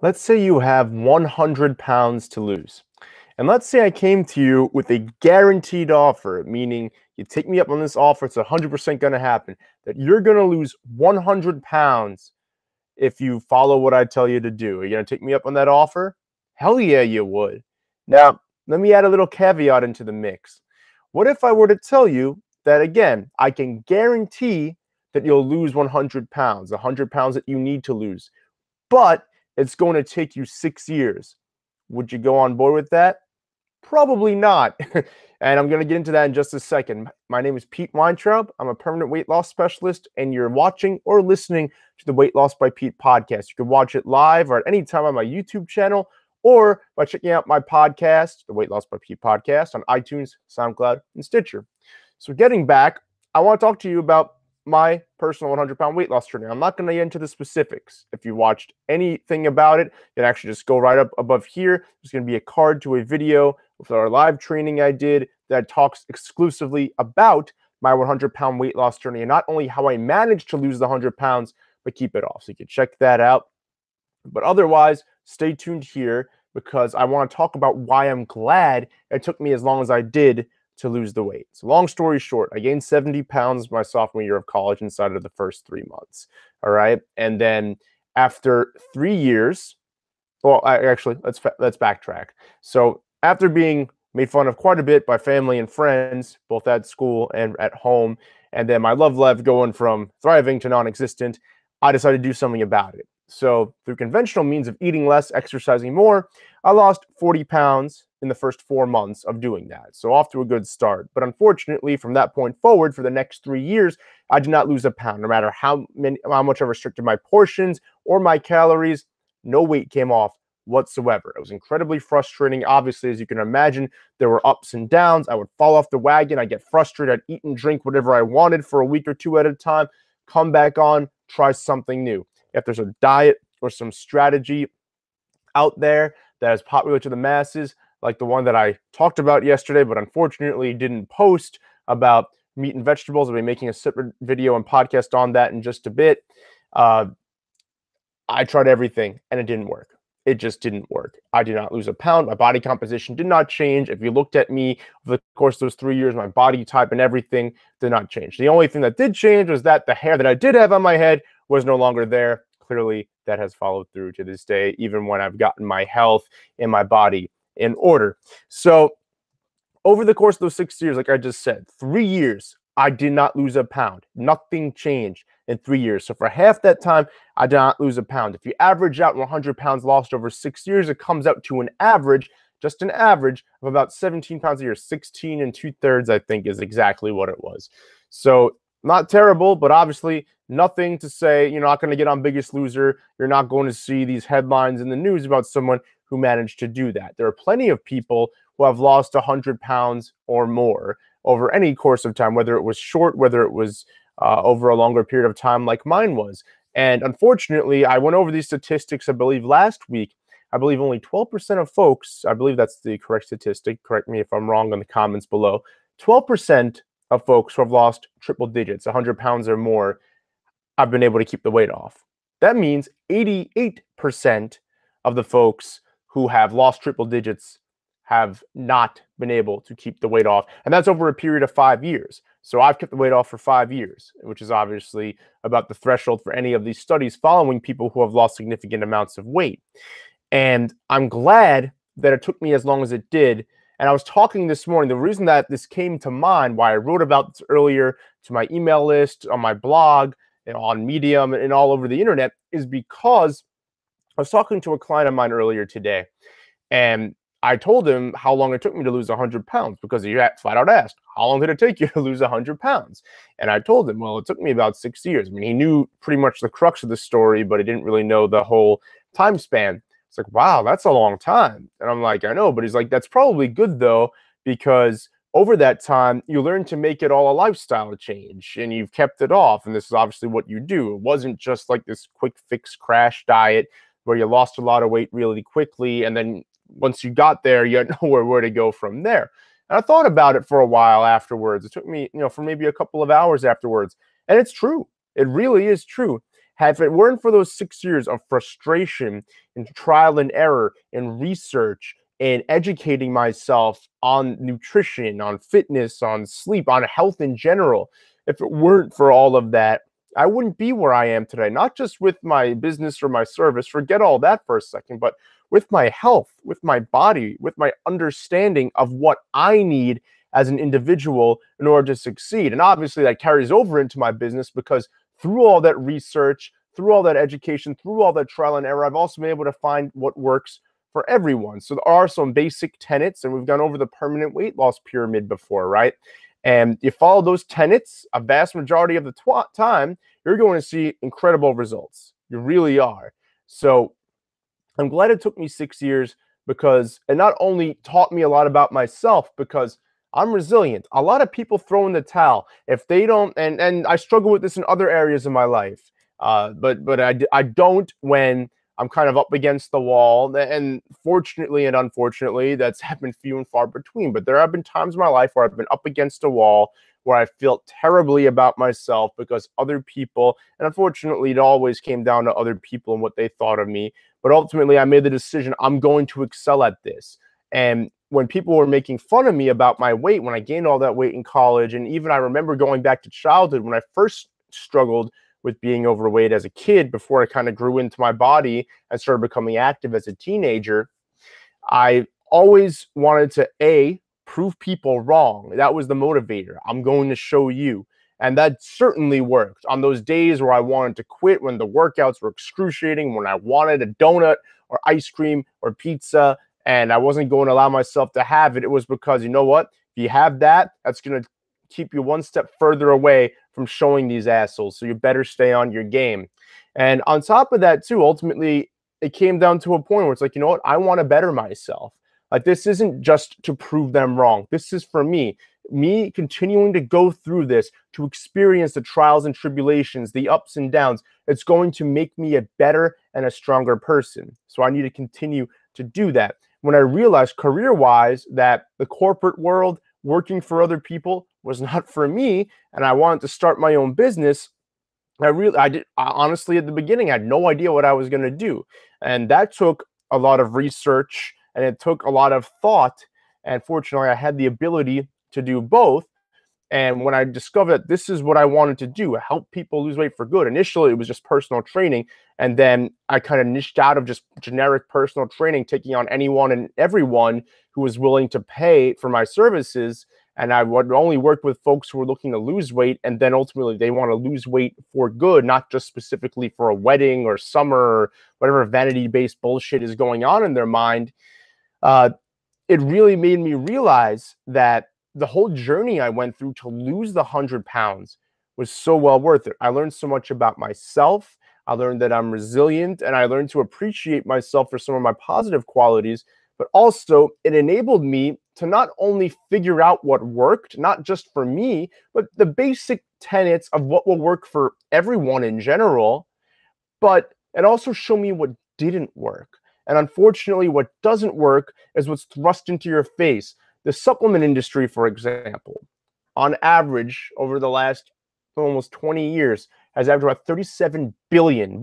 Let's say you have 100 pounds to lose. And let's say I came to you with a guaranteed offer, meaning you take me up on this offer, it's 100% going to happen, that you're going to lose 100 pounds if you follow what I tell you to do. Are you going to take me up on that offer? Hell yeah, you would. Now, let me add a little caveat into the mix. What if I were to tell you that, again, I can guarantee that you'll lose 100 pounds, 100 pounds that you need to lose, but it's going to take you 6 years? Would you go on board with that? Probably not. And I'm going to get into that in just a second. My name is Pete Weintraub. I'm a permanent weight loss specialist, and you're watching or listening to the Weight Loss by Pete podcast. You can watch it live or at any time on my YouTube channel or by checking out my podcast, the Weight Loss by Pete podcast, on iTunes, SoundCloud, and Stitcher. So getting back, I want to talk to you about my personal 100-pound weight loss journey. I'm not going to get into the specifics. If you watched anything about it, you can actually just go right up above here. There's going to be a card to a video with our live training I did that talks exclusively about my 100-pound weight loss journey, and not only how I managed to lose the 100 pounds, but keep it off. So you can check that out. But otherwise, stay tuned here because I want to talk about why I'm glad it took me as long as I did to lose the weight. So long story short, I gained 70 pounds my sophomore year of college inside of the first 3 months. All right. And then after 3 years, well, let's backtrack. So after being made fun of quite a bit by family and friends, both at school and at home, and then my love life going from thriving to non-existent, I decided to do something about it. So through conventional means of eating less, exercising more, I lost 40 pounds in the first 4 months of doing that. So off to a good start. But unfortunately, from that point forward, for the next 3 years, I did not lose a pound. No matter how much I restricted my portions or my calories, no weight came off whatsoever. It was incredibly frustrating. Obviously, as you can imagine, there were ups and downs. I would fall off the wagon. I'd get frustrated. I'd eat and drink whatever I wanted for a week or two at a time, come back on, try something new. If there's a diet or some strategy out there that is popular to the masses, like the one that I talked about yesterday, but unfortunately didn't post, about meat and vegetables, I'll be making a separate video and podcast on that in just a bit. I tried everything and it didn't work. It just didn't work. I did not lose a pound. My body composition did not change. If you looked at me over the course of those 3 years, my body type and everything did not change. The only thing that did change was that the hair that I did have on my head was no longer there. Clearly, that has followed through to this day, even when I've gotten my health and my body in order. So over the course of those 6 years, like I just said, 3 years, I did not lose a pound. Nothing changed in 3 years. So for half that time, I did not lose a pound. If you average out 100 pounds lost over 6 years, it comes out to an average, just an average of about 17 pounds a year. 16 and 2/3, I think, is exactly what it was. So not terrible, but obviously nothing to say. You're not going to get on Biggest Loser. You're not going to see these headlines in the news about someone who managed to do that. There are plenty of people who have lost 100 pounds or more over any course of time, whether it was short, whether it was over a longer period of time like mine was. And unfortunately, I went over these statistics, I believe, last week. I believe only 12% of folks, I believe that's the correct statistic, correct me if I'm wrong in the comments below, 12% of folks who have lost triple digits, 100 pounds or more, have been able to keep the weight off. That means 88% of the folks who have lost triple digits have not been able to keep the weight off. And that's over a period of 5 years. So I've kept the weight off for 5 years, which is obviously about the threshold for any of these studies following people who have lost significant amounts of weight. And I'm glad that it took me as long as it did. And I was talking this morning, the reason that this came to mind, why I wrote about this earlier to my email list, on my blog, and on Medium, and all over the internet, is because I was talking to a client of mine earlier today, and I told him how long it took me to lose 100 pounds because he flat out asked, how long did it take you to lose 100 pounds? And I told him, well, it took me about 6 years. I mean, he knew pretty much the crux of the story, but he didn't really know the whole time span. It's like, wow, that's a long time. And I'm like, I know, but he's like, that's probably good though, because over that time, you learn to make it all a lifestyle change and you've kept it off. And this is obviously what you do. It wasn't just like this quick fix crash diet where you lost a lot of weight really quickly. And then once you got there, you had nowhere where to go from there. And I thought about it for a while afterwards. It took me, for maybe a couple of hours afterwards. And it's true. It really is true. If it weren't for those 6 years of frustration and trial and error and research and educating myself on nutrition, on fitness, on sleep, on health in general, if it weren't for all of that, I wouldn't be where I am today, not just with my business or my service, forget all that for a second, but with my health, with my body, with my understanding of what I need as an individual in order to succeed. And obviously that carries over into my business because through all that research, through all that education, through all that trial and error, I've also been able to find what works for everyone. So there are some basic tenets, and we've gone over the permanent weight loss pyramid before, right? And you follow those tenets a vast majority of the time, you're going to see incredible results. You really are. So I'm glad it took me 6 years because it not only taught me a lot about myself, because I'm resilient. A lot of people throw in the towel if they don't, and I struggle with this in other areas of my life. But I don't when I'm kind of up against the wall. And fortunately and unfortunately, that's happened few and far between. But there have been times in my life where I've been up against a wall, where I felt terribly about myself because other people, and unfortunately, it always came down to other people and what they thought of me. But ultimately, I made the decision, I'm going to excel at this. And when people were making fun of me about my weight, when I gained all that weight in college, and even I remember going back to childhood when I first struggled with being overweight as a kid before I kind of grew into my body and started becoming active as a teenager, I always wanted to, prove people wrong. That was the motivator. I'm going to show you. And that certainly worked. On those days where I wanted to quit, when the workouts were excruciating, when I wanted a donut or ice cream or pizza, and I wasn't going to allow myself to have it, it was because, you know what? If you have that, that's going to keep you one step further away from showing these assholes. So you better stay on your game. And on top of that, too, ultimately, it came down to a point where it's like, you know what? I want to better myself. Like, this isn't just to prove them wrong. This is for me. Me continuing to go through this, to experience the trials and tribulations, the ups and downs. It's going to make me a better and a stronger person. So I need to continue to do that. When I realized career-wise that the corporate world, working for other people, was not for me, and I wanted to start my own business, honestly, at the beginning, I had no idea what I was going to do. And that took a lot of research and it took a lot of thought. And fortunately, I had the ability to do both. And when I discovered that this is what I wanted to do, help people lose weight for good. Initially, it was just personal training. And then I kind of niched out of just generic personal training, taking on anyone and everyone who was willing to pay for my services. And I would only work with folks who were looking to lose weight. And then ultimately, they want to lose weight for good, not just specifically for a wedding or summer or whatever vanity-based bullshit is going on in their mind. It really made me realize that the whole journey I went through to lose the 100 pounds was so well worth it. I learned so much about myself. I learned that I'm resilient, and I learned to appreciate myself for some of my positive qualities, but also it enabled me to not only figure out what worked, not just for me, but the basic tenets of what will work for everyone in general, but it also showed me what didn't work. And unfortunately, what doesn't work is what's thrust into your face. The supplement industry, for example, on average, over the last almost 20 years, has averaged about $37 billion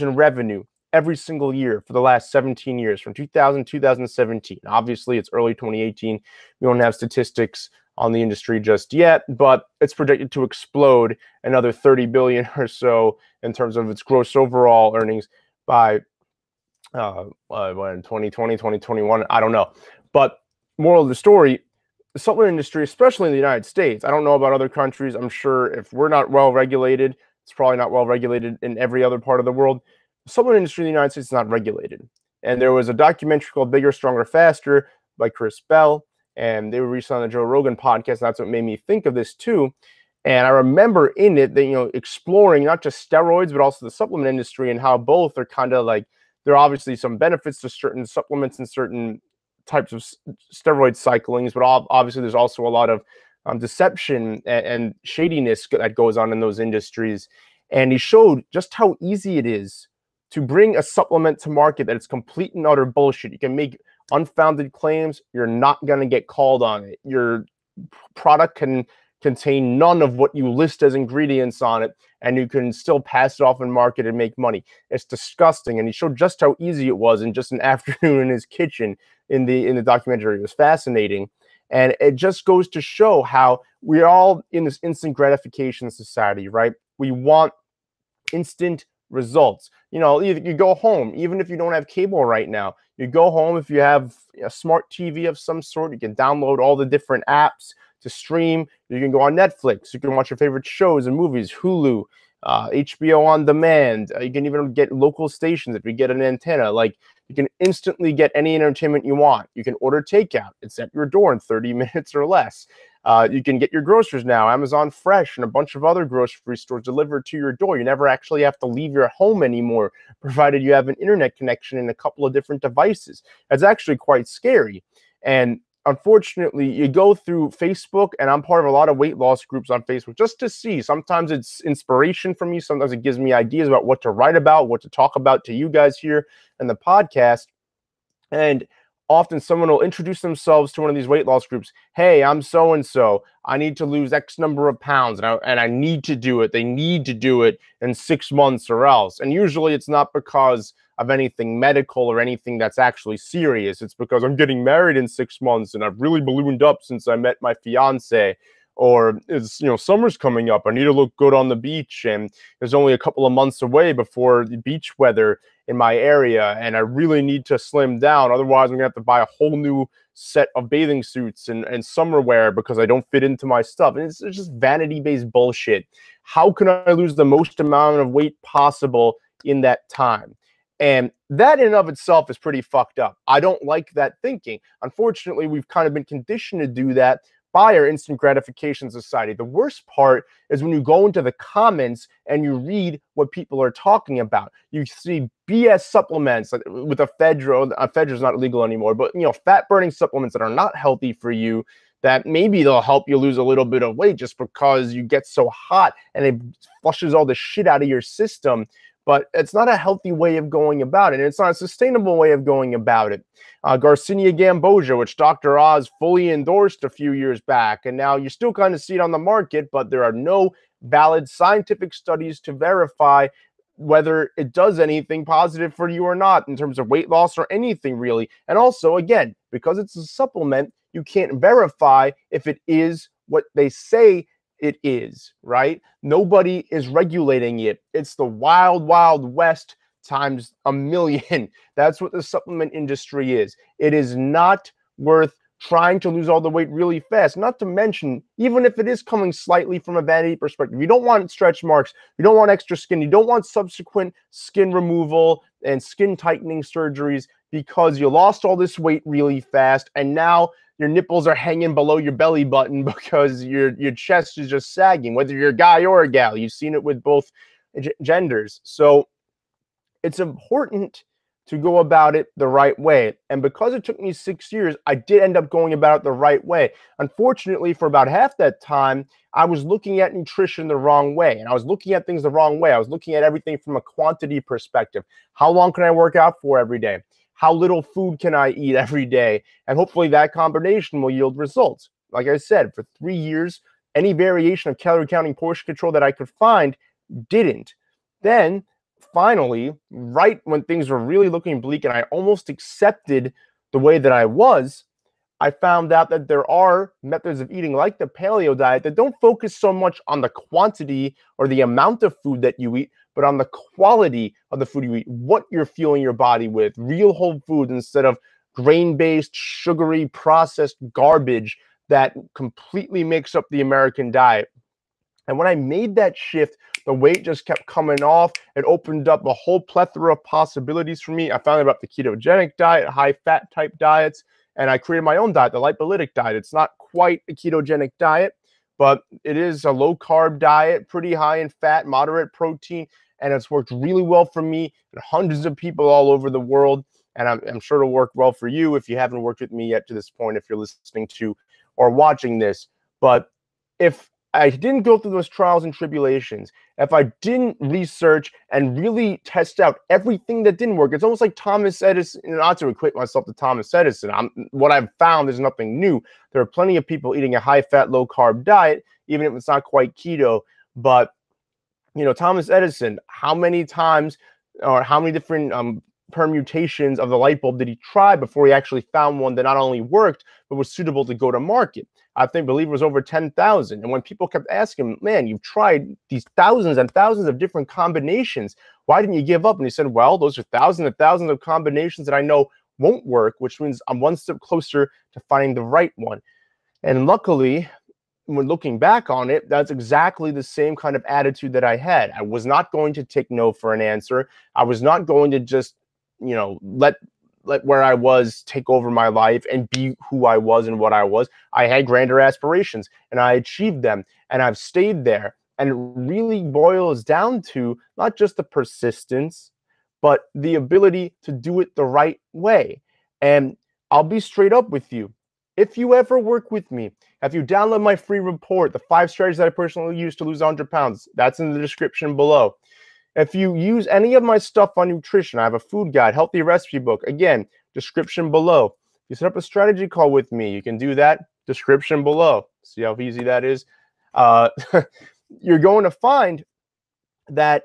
in revenue every single year for the last 17 years, from 2000 to 2017. Obviously, it's early 2018. We don't have statistics on the industry just yet, but it's projected to explode another 30 billion or so in terms of its gross overall earnings by 2020, 2021, I don't know. But moral of the story, the supplement industry, especially in the United States, I don't know about other countries. I'm sure if we're not well regulated, it's probably not well regulated in every other part of the world. The supplement industry in the United States is not regulated. And there was a documentary called Bigger, Stronger, Faster by Chris Bell, and they were recently on the Joe Rogan podcast. And that's what made me think of this too. And I remember in it that, exploring not just steroids, but also the supplement industry and how both are kind of like, there are obviously some benefits to certain supplements and certain types of steroid cyclings, but obviously there's also a lot of deception and shadiness that goes on in those industries. And he showed just how easy it is to bring a supplement to market that is complete and utter bullshit. You can make unfounded claims. You're not going to get called on it. Your product can contain none of what you list as ingredients on it, and you can still pass it off and market and make money. It's disgusting. And he showed just how easy it was in just an afternoon in his kitchen in the documentary. It was fascinating. And it just goes to show how we're all in this instant gratification society, right? We want instant results. You know, you go home, even if you don't have cable right now, you go home, if you have a smart TV of some sort, you can download all the different apps to stream. You can go on Netflix, you can watch your favorite shows and movies, Hulu, HBO on demand. You can even get local stations if you get an antenna. Like, you can instantly get any entertainment you want. You can order takeout. It's at your door in 30 minutes or less. You can get your groceries now, Amazon Fresh and a bunch of other grocery stores delivered to your door. You never actually have to leave your home anymore, provided you have an internet connection and a couple of different devices. That's actually quite scary. And unfortunately, you go through Facebook, and I'm part of a lot of weight loss groups on Facebook just to see. Sometimes it's inspiration for me. Sometimes it gives me ideas about what to write about, what to talk about to you guys here in the podcast. And often someone will introduce themselves to one of these weight loss groups. Hey, I'm so-and-so. I need to lose X number of pounds, and I need to do it. They need to do it in 6 months or else. And usually it's not because of anything medical or anything that's actually serious. It's because I'm getting married in 6 months and I've really ballooned up since I met my fiance. Or it's, summer's coming up. I need to look good on the beach, and there's only a couple of months away before the beach weather in my area, and I really need to slim down. Otherwise, I'm gonna have to buy a whole new set of bathing suits and summer wear because I don't fit into my stuff. And it's just vanity-based bullshit. How can I lose the most amount of weight possible in that time? And that in and of itself is pretty fucked up. I don't like that thinking. Unfortunately, we've kind of been conditioned to do that by our instant gratification society. The worst part is when you go into the comments and you read what people are talking about. You see BS supplements like with ephedra. Ephedra is not illegal anymore, but fat burning supplements that are not healthy for you, that maybe they'll help you lose a little bit of weight just because you get so hot and it flushes all the shit out of your system. But it's not a healthy way of going about it. And it's not a sustainable way of going about it. Garcinia Gamboja, which Dr. Oz fully endorsed a few years back. And now you still kind of see it on the market, but there are no valid scientific studies to verify whether it does anything positive for you or not in terms of weight loss or anything really. And also, again, because it's a supplement, you can't verify if it is what they say it is, right? Nobody is regulating it. It's the wild, wild west times a million. That's what the supplement industry is. It is not worth trying to lose all the weight really fast. Not to mention, even if it is coming slightly from a vanity perspective, you don't want stretch marks, you don't want extra skin, you don't want subsequent skin removal and skin tightening surgeries because you lost all this weight really fast, and now your nipples are hanging below your belly button because your chest is just sagging, whether you're a guy or a gal. You've seen it with both genders. So it's important to go about it the right way. And because it took me 6 years, I did end up going about it the right way. Unfortunately, for about half that time, I was looking at nutrition the wrong way. And I was looking at things the wrong way. I was looking at everything from a quantity perspective. How long can I work out for every day? How little food can I eat every day? And hopefully that combination will yield results. Like I said, for 3 years, any variation of calorie counting, portion control that I could find didn't. Then finally, right when things were really looking bleak and I almost accepted the way that I was, I found out that there are methods of eating like the paleo diet that don't focus so much on the quantity or the amount of food that you eat, but on the quality of the food you eat, what you're fueling your body with, real whole food instead of grain-based, sugary, processed garbage that completely makes up the American diet. And when I made that shift, the weight just kept coming off. It opened up a whole plethora of possibilities for me. I found out about the ketogenic diet, high-fat type diets, and I created my own diet, the lipolytic diet. It's not quite a ketogenic diet, but it is a low-carb diet, pretty high in fat, moderate protein, and it's worked really well for me and hundreds of people all over the world. And I'm sure it'll work well for you if you haven't worked with me yet to this point, if you're listening to or watching this. But if I didn't go through those trials and tribulations, if I didn't research and really test out everything that didn't work, it's almost like Thomas Edison. Not to equate myself to Thomas Edison, what I've found is nothing new. There are plenty of people eating a high-fat, low-carb diet, even if it's not quite keto. But Thomas Edison, how many times or how many different permutations of the light bulb did he try before he actually found one that not only worked but was suitable to go to market? I believe it was over 10,000. And when people kept asking him, man, you've tried these thousands and thousands of different combinations, why didn't you give up? And he said, well, those are thousands and thousands of combinations that I know won't work, which means I'm one step closer to finding the right one. And luckily, when looking back on it, that's exactly the same kind of attitude that I had. I was not going to take no for an answer. I was not going to just, let where I was take over my life and be who I was and what I was. I had grander aspirations and I achieved them, and I've stayed there. And it really boils down to not just the persistence, but the ability to do it the right way. And I'll be straight up with you. If you ever work with me, if you download my free report, the 5 strategies that I personally use to lose 100 pounds, that's in the description below. If you use any of my stuff on nutrition, I have a food guide, healthy recipe book, again, description below. If you set up a strategy call with me, you can do that, description below. See how easy that is? You're going to find that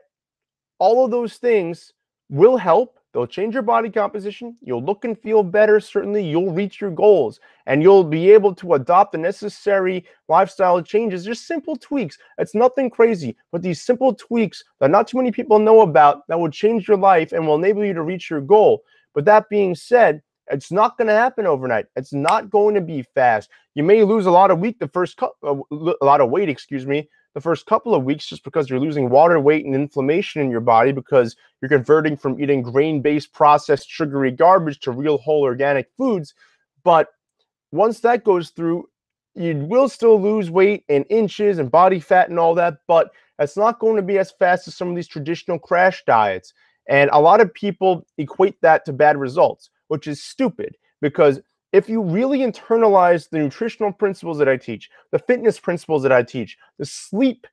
all of those things will help. They'll change your body composition. You'll look and feel better. Certainly, you'll reach your goals, and you'll be able to adopt the necessary lifestyle changes. Just simple tweaks. It's nothing crazy, but these simple tweaks that not too many people know about that will change your life and will enable you to reach your goal. But that being said, it's not going to happen overnight. It's not going to be fast. You may lose a lot of weight the first couple of weeks just because you're losing water weight and inflammation in your body because you're converting from eating grain-based processed sugary garbage to real whole organic foods. But once that goes through, you will still lose weight in inches and body fat and all that, but it's not going to be as fast as some of these traditional crash diets. And a lot of people equate that to bad results, which is stupid, because if you really internalize the nutritional principles that I teach, the fitness principles that I teach, the sleep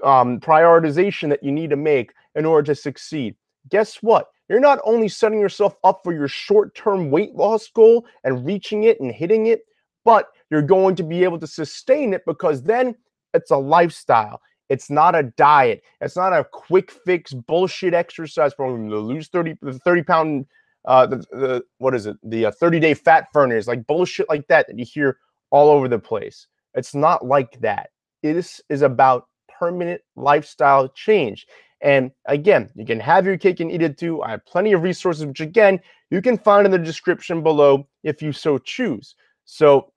prioritization that you need to make in order to succeed, guess what? You're not only setting yourself up for your short-term weight loss goal and reaching it and hitting it, but you're going to be able to sustain it, because then it's a lifestyle. It's not a diet. It's not a quick fix bullshit exercise program to lose 30 pound what is it? The 30-day fat furnace, like bullshit like that you hear all over the place. It's not like that. This is about permanent lifestyle change. And again, you can have your cake and eat it too. I have plenty of resources, which again, you can find in the description below if you so choose. So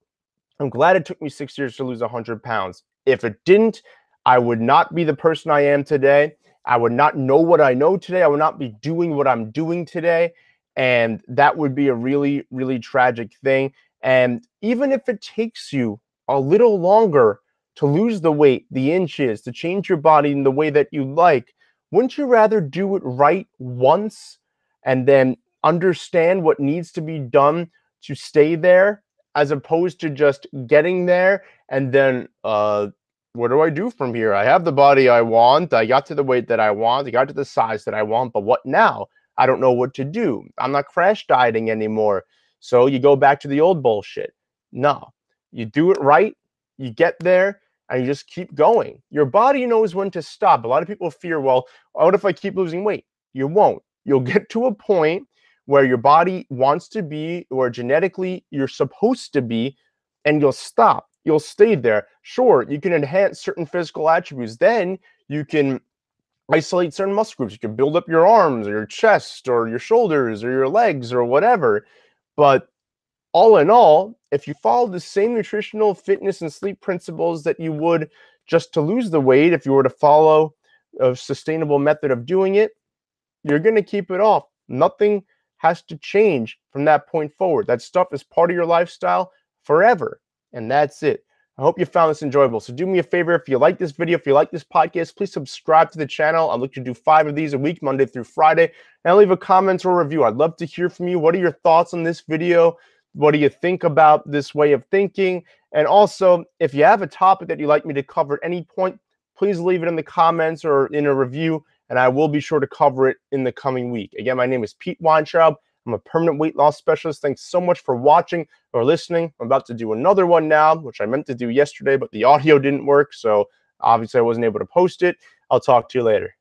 I'm glad it took me 6 years to lose 100 pounds. If it didn't, I would not be the person I am today. I would not know what I know today. I would not be doing what I'm doing today. And that would be a really, really tragic thing. And even if it takes you a little longer to lose the weight, the inches, to change your body in the way that you like, wouldn't you rather do it right once and then understand what needs to be done to stay there, as opposed to just getting there and then, what do I do from here? I have the body I want. I got to the weight that I want. I got to the size that I want. But what now? I don't know what to do. I'm not crash dieting anymore. So you go back to the old bullshit. No, you do it right. You get there and you just keep going. Your body knows when to stop. A lot of people fear, well, what if I keep losing weight? You won't. You'll get to a point where your body wants to be, or genetically you're supposed to be, and you'll stop. You'll stay there. Sure, you can enhance certain physical attributes. Then you can isolate certain muscle groups. You can build up your arms or your chest or your shoulders or your legs or whatever. But all in all, if you follow the same nutritional, fitness, and sleep principles that you would just to lose the weight, if you were to follow a sustainable method of doing it, you're going to keep it off. Nothing has to change from that point forward. That stuff is part of your lifestyle forever. And that's it. I hope you found this enjoyable. So do me a favor, if you like this video, if you like this podcast, please subscribe to the channel. I'll look to do 5 of these a week, Monday through Friday, and leave a comment or review. I'd love to hear from you. What are your thoughts on this video? What do you think about this way of thinking? And also, if you have a topic that you'd like me to cover at any point, please leave it in the comments or in a review, and I will be sure to cover it in the coming week. Again, my name is Pete Weintraub. I'm a permanent weight loss specialist. Thanks so much for watching or listening. I'm about to do another one now, which I meant to do yesterday, but the audio didn't work, so obviously I wasn't able to post it. I'll talk to you later.